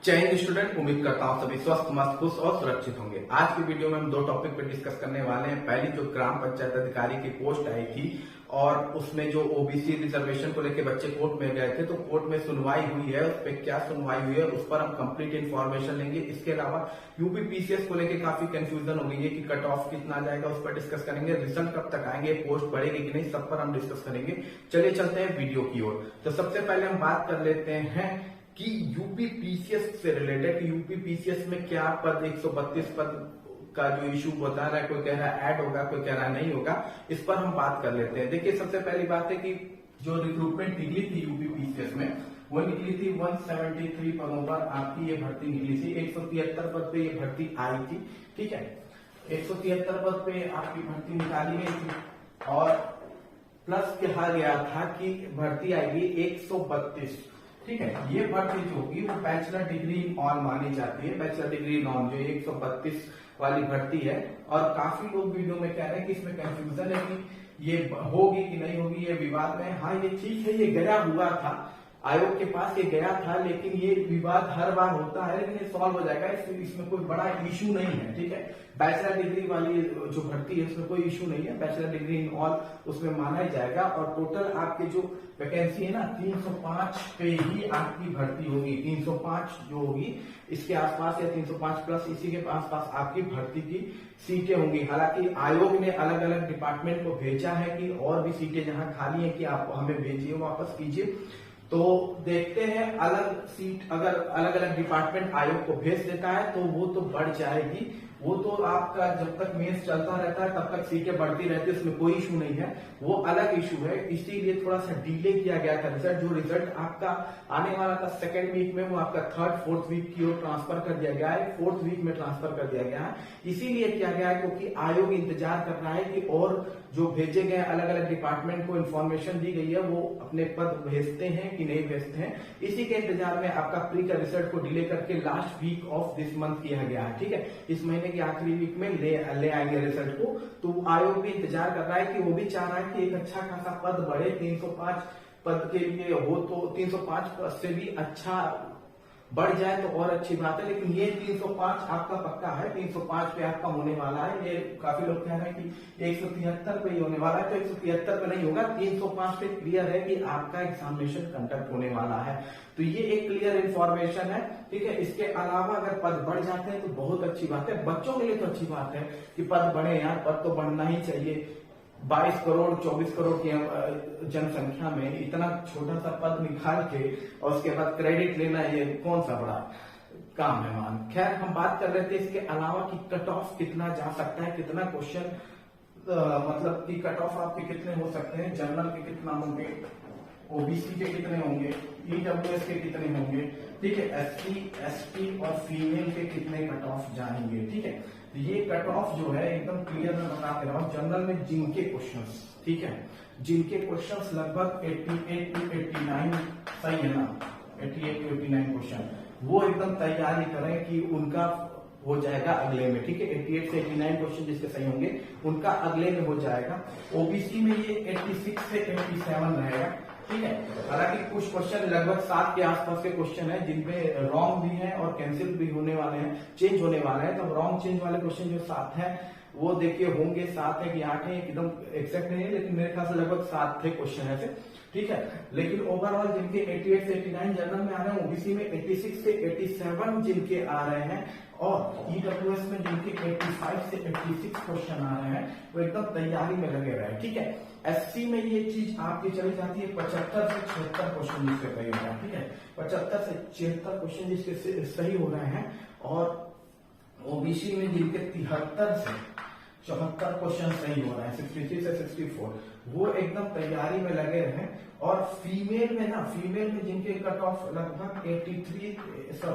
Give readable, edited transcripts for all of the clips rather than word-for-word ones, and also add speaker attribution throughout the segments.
Speaker 1: जय हिंद स्टूडेंट, उम्मीद करता हूँ सभी स्वस्थ, मस्त, खुश और सुरक्षित होंगे। आज की वीडियो में हम दो टॉपिक पर डिस्कस करने वाले हैं। पहली जो ग्राम पंचायत अधिकारी की पोस्ट आई थी और उसमें जो ओबीसी रिजर्वेशन को लेकर बच्चे कोर्ट में गए थे, तो कोर्ट में सुनवाई हुई है, उस पर क्या सुनवाई हुई है उस पर हम कंप्लीट इन्फॉर्मेशन लेंगे। इसके अलावा यूपी पीसीएस को लेकर काफी कंफ्यूजन हो गई है कि कट ऑफ कितना जाएगा, उस पर डिस्कस करेंगे। रिजल्ट कब तक आएंगे, पोस्ट बढ़ेगी कि नहीं, सब पर हम डिस्कस करेंगे। चलिए चलते हैं वीडियो की ओर। तो सबसे पहले हम बात कर लेते हैं कि यूपी पीसीएस से रिलेटेड यूपी पीसीएस में क्या पद 132 पद का जो इशू बता रहा है, कोई कह रहा है ऐड होगा, कोई कह रहा है नहीं होगा, इस पर हम बात कर लेते हैं। देखिए, सबसे पहली बात है कि जो रिक्रूटमेंट निकली थी यूपी पीसीएस में, वो निकली थी 173 पदों पर आपकी ये भर्ती निकली थी। 173 पद पे ये भर्ती आई थी, ठीक है। 173 पद पे आपकी भर्ती निकाली गई थी और प्लस कहा गया था कि भर्ती आएगी 132, ठीक है। ये भर्ती जो होगी वो बैचलर डिग्री ऑन मानी जाती है। बैचलर डिग्री नॉन जो 132 वाली भर्ती है, और काफी लोग वीडियो में कह रहे हैं कि इसमें कंफ्यूजन है कि ये होगी कि नहीं होगी, ये विवाद में। हाँ, ये ठीक है, ये गया हुआ था, आयोग के पास ये गया था, लेकिन ये विवाद हर बार होता है, लेकिन ये सॉल्व हो जाएगा। इसमें कोई बड़ा इशू नहीं है, ठीक है। बैचलर डिग्री वाली जो भर्ती है उसमें कोई इशू नहीं है, बैचलर डिग्री इन ऑल उसमें माना ही जाएगा। और टोटल आपके जो वैकेंसी है ना, 305 पे ही आपकी भर्ती होगी। 305 जो होगी इसके आसपास, या 305 प्लस इसी के आसपास आपकी भर्ती की सीटें होंगी। हालांकि आयोग ने अलग अलग डिपार्टमेंट को भेजा है कि और भी सीटें जहां खाली है कि आप हमें भेजिए, वापस कीजिए। तो देखते हैं, अलग सीट अगर अलग अलग डिपार्टमेंट आयोग को भेज देता है तो वो तो बढ़ जाएगी। वो तो आपका जब तक मेंस चलता रहता है तब तक सीटें बढ़ती रहती है, उसमें कोई इशू नहीं है, वो अलग इशू है। इसीलिए थोड़ा सा डिले किया गया था रिजल्ट। जो रिजल्ट आपका आने वाला था सेकेंड वीक में, वो आपका थर्ड फोर्थ वीक की ओर ट्रांसफर कर दिया गया है, फोर्थ वीक में ट्रांसफर कर दिया गया है। इसीलिए किया गया है क्योंकि आयोग इंतजार कर रहा है कि और जो भेजे गए अलग अलग डिपार्टमेंट को इन्फॉर्मेशन दी गई है वो अपने पद भेजते हैं कि नहीं भेजते हैं। इसी के इंतजार में आपका प्री का रिजल्ट को डिले करके last week of this month किया गया है, ठीक है। इस महीने के आखिरी वीक में ले आएंगे रिजल्ट को। तो आयोग भी इंतजार कर रहा है कि वो भी चाह रहा है कि एक अच्छा खासा पद बढ़े। 305 पद के लिए हो तो 305 पद से भी अच्छा बढ़ जाए तो और अच्छी बात है, लेकिन ये 305 आपका पक्का है, 305 पे आपका होने वाला है। ये काफी लोग कह रहे हैं कि 173 पे ही होने वाला है, तो 173 पे नहीं होगा, 305 पे क्लियर है कि आपका एग्जामिनेशन कंडक्ट होने वाला है। तो ये एक क्लियर इन्फॉर्मेशन है, ठीक है। इसके अलावा अगर पद बढ़ जाते हैं तो बहुत अच्छी बात है, बच्चों के लिए तो अच्छी बात है कि पद बढ़े यार, पद तो बढ़ना ही चाहिए। 22 करोड़ 24 करोड़ की जनसंख्या में इतना छोटा सा पद निकाल के और उसके बाद क्रेडिट लेना, ये कौन सा बड़ा काम है मान। खैर, हम बात कर रहे थे इसके अलावा कि कट ऑफ कितना जा सकता है, कितना क्वेश्चन मतलब कि कट ऑफ आपके कितने हो सकते हैं। जनरल के कितना होंगे, ओबीसी के कितने होंगे, ईडब्ल्यूएस के कितने होंगे, ठीक है। एससी एसटी और फीमेल के कितने कट ऑफ जाएंगे, ठीक है। तो ये कट ऑफ जो है एकदम क्लियर मैं बता दे रहा हूँ। जनरल में जिनके क्वेश्चंस, ठीक है, जिनके क्वेश्चंस लगभग 88 to 89 सही है ना, 88 to 89 क्वेश्चन, वो एकदम तैयारी करें कि उनका हो जाएगा अगले में, ठीक है। 88 से 89 क्वेश्चन जिसके सही होंगे उनका अगले में हो जाएगा। ओबीसी में ये 86 से 87 रहेगा, ठीक है। हालांकि कुछ क्वेश्चन लगभग 7 के आसपास के क्वेश्चन है जिनपे रॉन्ग भी है और कैंसिल भी होने वाले हैं, चेंज होने वाले हैं। तो रॉन्ग चेंज वाले क्वेश्चन जो 7 है वो देखिए होंगे 7 है कि 8 है, एकदम एक्सैक्ट नहीं है, लेकिन मेरे ख्याल से लगभग 7 थे क्वेश्चन ऐसे, ठीक है। लेकिन ओवरऑल जिनके 88 से 89 जनरल में आ रहे हैं, ओबीसी में 86 से 87 जिनके आ रहे हैं, और ईडब्ल्यूएस में जिनके 85 से 86 क्वेश्चन आ रहे हैं, वो एकदम तैयारी में लगे रहे, ठीक है। एससी में ये चीज आपकी चली जाती है 75 से 76 क्वेश्चन जिसके सही हो रहे हैं, ठीक है। 75 से 76 क्वेश्चन जिसके सही हो रहे हैं, और ओबीसी में जिनके 73 से 74 क्वेश्चन सही हो रहे हैं, 63 से 64, वो एकदम तैयारी में लगे रहे। और फीमेल में ना, फीमेल में जिनके कट ऑफ लगभग 83 से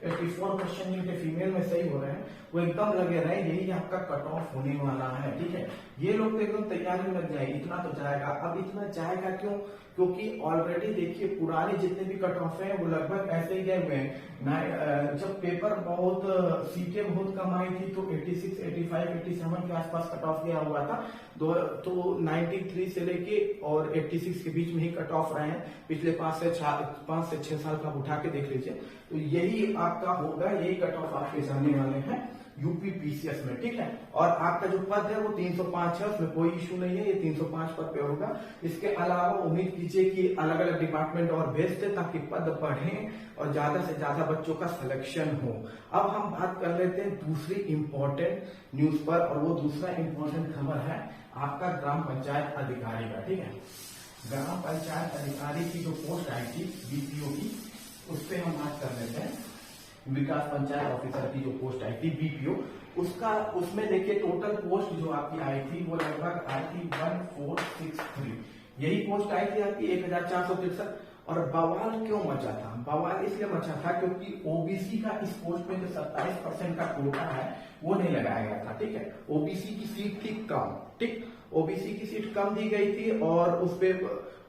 Speaker 1: 84 क्वेश्चन जिनके फीमेल में सही हो रहे हैं, वो एकदम लगे रहे, यही आपका कट ऑफ होने वाला है, ठीक है। ये लोग तो एकदम तैयारी में लग जाए, इतना तो जाएगा। अब इतना जाएगा क्यों, क्योंकि ऑलरेडी देखिए पुराने जितने भी कट ऑफ है वो लगभग ऐसे ही गए हुए हैं। जब पेपर बहुत सीटें बहुत कम आई थी तो 86, 85, 87 के आसपास कट ऑफ गया हुआ था। तो 93 से लेके और 86 के बीच में ही कट ऑफ रहे हैं पिछले 5 से 6 साल का उठा के देख लीजिए। तो यही आपका होगा, यही कट ऑफ आपके जाने वाले हैं यूपी पीसीएस में, ठीक है। और आपका जो पद है वो 305 है, उसमें कोई इशू नहीं है, ये 305 पद पे होगा। इसके अलावा उम्मीद कीजिए कि अलग अलग डिपार्टमेंट और भेजते ताकि पद बढ़े और ज्यादा से ज्यादा बच्चों का सिलेक्शन हो। अब हम बात कर लेते हैं दूसरी इंपॉर्टेंट न्यूज पर, और वो दूसरा इंपॉर्टेंट खबर है आपका ग्राम पंचायत अधिकारी का, ठीक है। ग्राम पंचायत अधिकारी की जो पोस्ट आई थी बीपीओ की, उस पर हम बात कर लेते हैं। विकास पंचायत ऑफिसर की जो पोस्ट आई थी बीपीओ, उसमें देखिए टोटल पोस्ट जो आपकी आई थी वो लगभग आई थी 1463। यही पोस्ट आई थी आपकी 1463। और बवाल क्यों मचा था? बवाल इसलिए मचा था क्योंकि ओबीसी का इस पोस्ट में जो 27% का कोटा है वो नहीं लगाया गया था, ठीक है। ओबीसी की सीट थी कम, ठीक, ओबीसी की सीट कम दी गई थी और उसपे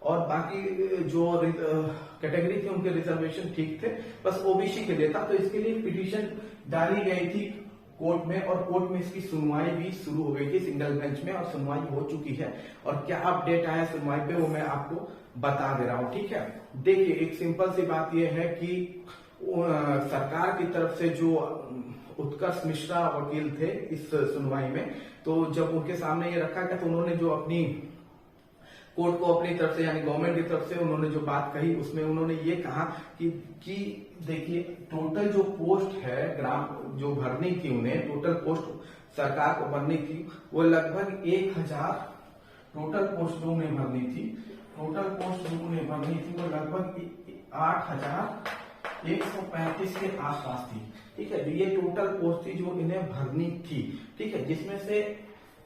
Speaker 1: और बाकी जो कैटेगरी थी उनके रिजर्वेशन ठीक थे, बस ओबीसी के लिए था। तो इसके लिए पिटीशन डाली गई थी कोर्ट में, और कोर्ट में इसकी सुनवाई भी शुरू हो गई थी सिंगल बेंच में, और सुनवाई हो चुकी है। और क्या अपडेट आया सुनवाई पे वो मैं आपको बता दे रहा हूं, ठीक है। देखिए एक सिंपल सी बात यह है कि सरकार की तरफ से जो उत्कर्ष मिश्रा वकील थे इस सुनवाई में, तो जब उनके सामने ये रखा गया तो उन्होंने जो अपनी कोर्ट को अपनी तरफ से यानी गवर्नमेंट की तरफ से उन्होंने जो बात कही उसमें उन्होंने ये कहा कि देखिए टोटल जो पोस्ट है ग्राम जो भरनी थी, उन्हें टोटल पोस्ट सरकार को भरनी थी वो लगभग 1000 टोटल पोस्ट जो उन्हें भरनी थी, टोटल पोस्ट जो उन्हें भरनी थी वो लगभग 8135 के आसपास थी, ठीक है। ये टोटल पोस्ट थी जो इन्हें भरनी थी, ठीक है। जिसमें से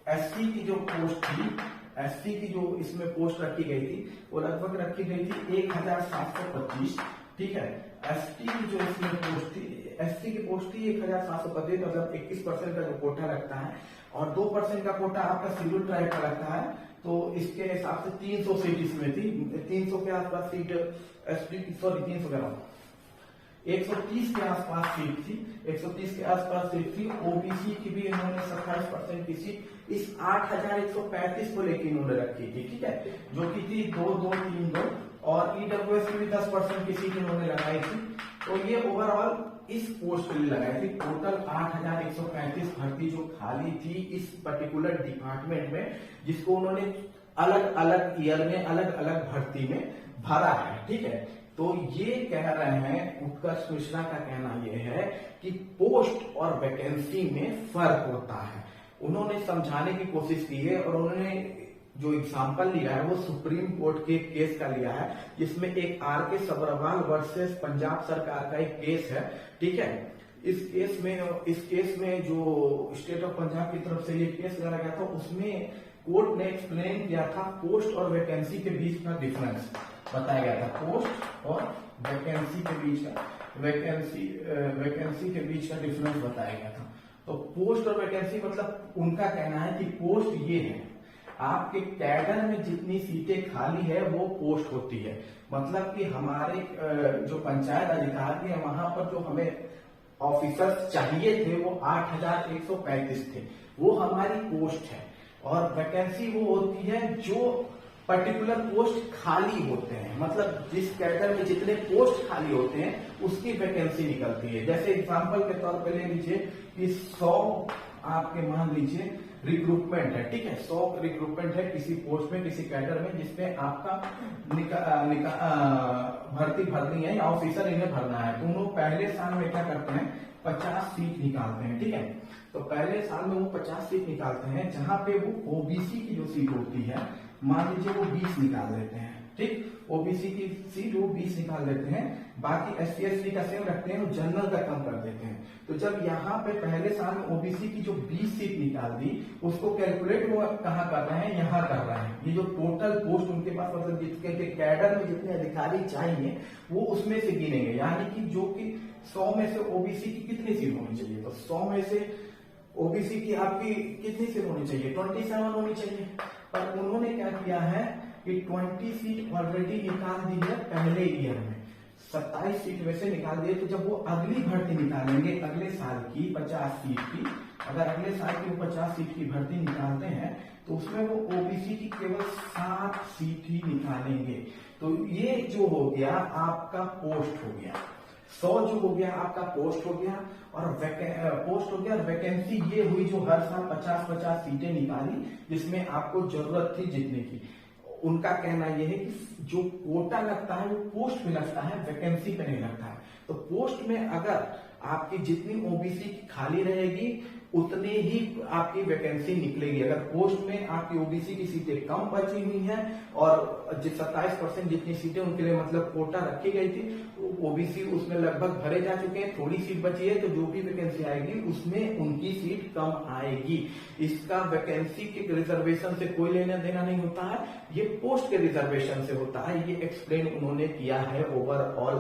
Speaker 1: एसटी की जो पोस्ट थी, एसटी की जो इसमें पोस्ट रखी गई थी वो लगभग रखी गई थी 1725, ठीक है। एसटी की जो इसमें पोस्ट थी, एसटी की पोस्ट थी 1725, मतलब 21% का जो कोटा लगता है, और 2% का कोटा आपका शेड्यूल ट्राइब का लगता है। तो इसके हिसाब से 300 सीट इसमें थी, 300 के आसपास सीट एसटी की, सॉरी 300 कह रहा हूं, 130 के आसपास सीट थी, 130 के आसपास सीट थी। ओबीसी की भी इन्होंने 27% की सीट इस 8135 को लेकर इन्होंने रखी थी, ठीक है, जो की थी 2232, और ईडब्ल्यूएस की भी 10% की सीट इन्होंने लगाई थी। तो ये ओवरऑल इस पोस्ट के लिए लगाई थी। टोटल 8135 भर्ती जो खाली थी इस पर्टिकुलर डिपार्टमेंट में, जिसको उन्होंने अलग अलग ईयर में अलग अलग भर्ती में भरा है, ठीक है। तो ये कह रहे हैं, उत्कर्ष मिश्रा का कहना यह है कि पोस्ट और वैकेंसी में फर्क होता है। उन्होंने समझाने की कोशिश की है, और उन्होंने जो एग्जाम्पल लिया है वो सुप्रीम कोर्ट के केस का लिया है, जिसमें एक आर.के. सब्रवाल वर्सेस पंजाब सरकार का एक केस है, ठीक है। इस केस में जो स्टेट ऑफ पंजाब की तरफ से ये केस लड़ा गया था, उसमें कोर्ट ने एक्सप्लेन किया था पोस्ट और वैकेंसी के बीच का डिफरेंस बताया गया था, पोस्ट और वैकेंसी के बीच का वैकेंसी के बीच का डिफरेंस बताया गया था। तो पोस्ट और वैकेंसी मतलब उनका कहना है कि पोस्ट ये है, आपके कैडर में जितनी सीटें खाली है वो पोस्ट होती है। मतलब कि हमारे जो पंचायत अधिकारी है वहां पर जो हमें ऑफिसर्स चाहिए थे वो 8135 थे, वो हमारी पोस्ट है। और वैकेंसी वो होती है जो पर्टिकुलर पोस्ट खाली होते हैं, मतलब जिस कैडर में जितने पोस्ट खाली होते हैं उसकी वैकेंसी निकलती है। जैसे एग्जांपल के तौर पे ले लीजिए कि 100 आपके मान लीजिए रिक्रूटमेंट है, ठीक है, 100 रिक्रूटमेंट है किसी पोस्ट में किसी कैडर में, जिसमें आपका भर्ती भरनी है या ऑफिसर इन्हें भरना है। तो उन्होंने पहले साल में क्या करते हैं, 50 सीट निकालते हैं, ठीक है। तो पहले साल में वो 50 सीट निकालते हैं, जहां पे वो ओबीसी की जो सीट होती है मान लीजिए वो 20 निकाल लेते हैं, ठीक, ओबीसी की सीट वो 20 निकाल लेते हैं, बाकी एससी एसटी का सेम रखते हैं, जनरल का कम कर देते हैं। तो जब यहाँ पे पहले साल में ओबीसी की जो 20 सीट निकाल दी, उसको कैलकुलेट वो कहाँ कर रहे हैं, यहाँ कर रहे हैं। ये जो टोटल पोस्ट उनके पास मतलब जिसके कैडर में जितने अधिकारी चाहिए वो उसमें से गिनेंगे, यानी कि जो कि 100 में से ओबीसी की कितनी सीट होनी चाहिए, तो 100 में से ओबीसी की आपकी कितनी सीट होनी चाहिए, 27 होनी चाहिए। पर उन्होंने क्या किया है कि 20 सीट ऑलरेडी निकाल दी है पहले ईयर में, 27 सीट में से निकाल दिए। तो जब वो अगली भर्ती निकालेंगे अगले साल की 50 सीट की, अगर अगले साल की वो 50 सीट की भर्ती निकालते हैं तो उसमें वो ओबीसी की केवल 7 सीट ही निकालेंगे। तो ये जो हो गया आपका पोस्ट हो गया, 100 जो हो गया आपका पोस्ट हो गया, और पोस्ट हो गया, और वैकेंसी ये हुई जो हर साल 50-50 सीटें निकाली जिसमें आपको जरूरत थी जीतने की। उनका कहना यह है कि जो कोटा लगता है वो पोस्ट में लगता है, वैकेंसी पे नहीं लगता है। तो पोस्ट में अगर आपकी जितनी ओबीसी की खाली रहेगी उतने ही आपकी वैकेंसी निकलेगी। अगर पोस्ट में आपकी ओबीसी की सीटें कम बची हुई हैं और 27% जितनी सीटें उनके लिए मतलब कोटा रखी गई थी, ओबीसी उसमें लगभग भरे जा चुके हैं, थोड़ी सीट बची है, तो जो भी वैकेंसी आएगी उसमें उनकी सीट कम आएगी। इसका वैकेंसी के रिजर्वेशन से कोई लेना देना नहीं होता है, ये पोस्ट के रिजर्वेशन से होता है। ये एक्सप्लेन उन्होंने किया है, ओवरऑल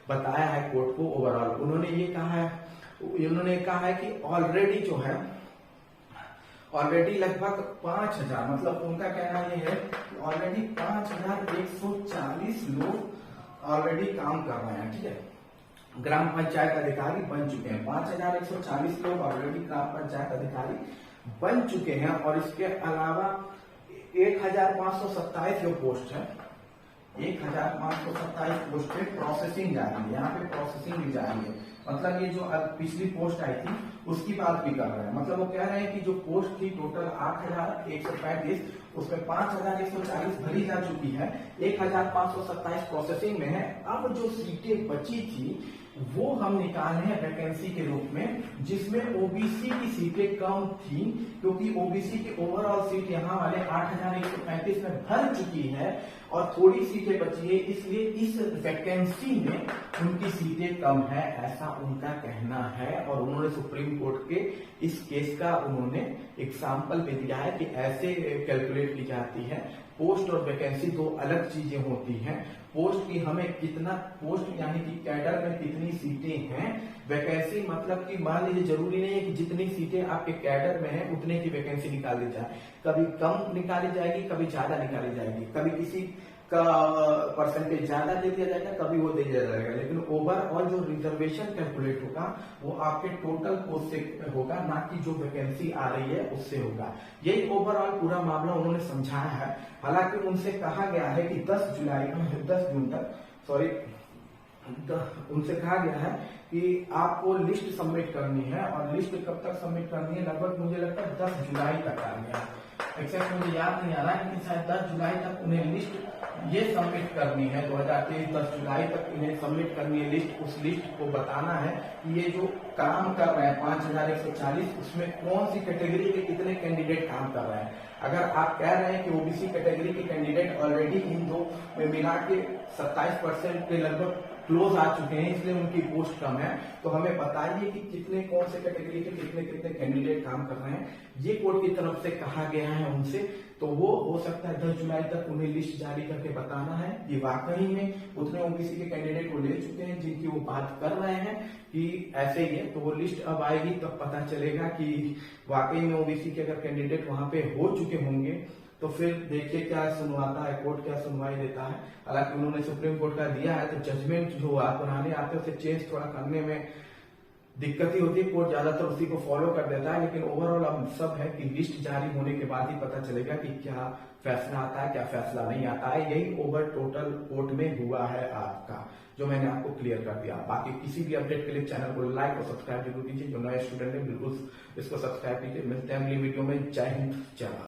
Speaker 1: बताया है कोर्ट को। ओवरऑल उन्होंने कहा है कि ऑलरेडी जो है लगभग 5000, मतलब उनका कहना यह है कि ऑलरेडी 5140 लोग ऑलरेडी काम कर रहे हैं। ठीक है, ग्राम पंचायत अधिकारी बन चुके हैं। 5140 लोग ऑलरेडी ग्राम पंचायत अधिकारी बन चुके हैं, और इसके अलावा 1527 जो पोस्ट है, 1527 पोस्ट पे प्रोसेसिंग जा रही है। यहाँ पे प्रोसेसिंग भी जा रही है, मतलब ये जो पिछली पोस्ट आई थी उसकी बात भी कर रहे हैं। मतलब वो कह रहे हैं कि जो पोस्ट थी टोटल 8135, उसमें 5140 भरी जा चुकी है, 1527 प्रोसेसिंग में है। अब जो सीटें बची थी वो हम निकाले हैं वैकेंसी के रूप में, जिसमें ओबीसी की सीटें कम थी, क्योंकि ओबीसी की ओवरऑल सीट यहाँ वाले 8135 में भर चुकी है और थोड़ी सीटें बची है, इसलिए इस वैकेंसी में उनकी सीटें कम है, ऐसा उनका कहना है। और उन्होंने सुप्रीम कोर्ट के इस केस का उन्होंने एग्जाम्पल भी दिया है कि ऐसे कैलकुलेट की जाती है। पोस्ट और वैकेंसी दो अलग चीजें होती हैं। पोस्ट की हमें कितना, पोस्ट यानी कि कैडर में कितनी सीटें हैं, वैकेंसी मतलब कि मान लीजिए जरूरी नहीं है कि जितनी सीटें आपके कैडर में है उतने की वैकेंसी निकाली जाए, कभी कम निकाली जाएगी, कभी ज्यादा निकाली जाएगी, कभी किसी का परसेंटेज ज्यादा दे दिया जाएगा, कभी वो दे दिया जाएगा, लेकिन ओवरऑल जो रिजर्वेशन कैलकुलेट होगा वो आपके टोटल पोस्ट से होगा, ना कि जो वैकेंसी आ रही है उससे होगा। यही ओवरऑल पूरा मामला उन्होंने समझाया है। हालांकि उनसे कहा गया है कि 10 जून तक उनसे कहा गया है कि आपको लिस्ट सबमिट करनी है, और लिस्ट कब तक सबमिट करनी है, लगभग मुझे लगता है 10 जुलाई तक आ गया। एक्सैक्ट मुझे याद नहीं आ रहा है, लेकिन शायद 10 जुलाई तक उन्हें लिस्ट ये सबमिट करनी है। 2023 10 जुलाई तक इन्हें सबमिट करनी है लिस्ट। उस लिस्ट को बताना है कि ये जो काम कर रहे हैं 5140, उसमें कौन सी कैटेगरी के कितने कैंडिडेट काम कर रहे हैं। अगर आप कह रहे हैं कि ओबीसी कैटेगरी के कैंडिडेट ऑलरेडी इन दो में मिला के 27% के लगभग क्लोज आ चुके हैं, इसलिए उनकी पोस्ट कम है, तो हमें बताइए कि कितने, कौन से कैटेगरी के कितने कितने कैंडिडेट काम कर रहे हैं। ये कोर्ट की तरफ से कहा गया है उनसे, तो वो हो सकता है 10 जुलाई तक उन्हें लिस्ट जारी करके बताना है कि वाकई में उतने ओबीसी के कैंडिडेट को ले चुके हैं जिनकी वो बात कर रहे हैं कि ऐसे ही है। तो वो लिस्ट अब आएगी तब पता चलेगा कि वाकई में ओबीसी के अगर कैंडिडेट वहां पे हो चुके होंगे, तो फिर देखिए क्या सुनवाता है कोर्ट, क्या सुनवाई देता है। हालांकि उन्होंने सुप्रीम कोर्ट का दिया है, तो जजमेंट जो आप पुराने आते हैं उसे चेंज थोड़ा करने में दिक्कत ही होती है, कोर्ट ज्यादातर उसी को फॉलो कर देता है। लेकिन ओवरऑल अब सब है कि लिस्ट जारी होने के बाद ही पता चलेगा कि क्या फैसला आता है, क्या फैसला नहीं आता है। यही ओवर टोटल कोर्ट में हुआ है आपका, जो मैंने आपको क्लियर कर दिया। बाकी किसी भी अपडेट के लिए चैनल को लाइक और सब्सक्राइब जरूर कीजिए। जो नए स्टूडेंट है बिल्कुल इसको सब्सक्राइब कीजिए। मिलते हैं अगली वीडियो में। जय हिंद, जय भारत।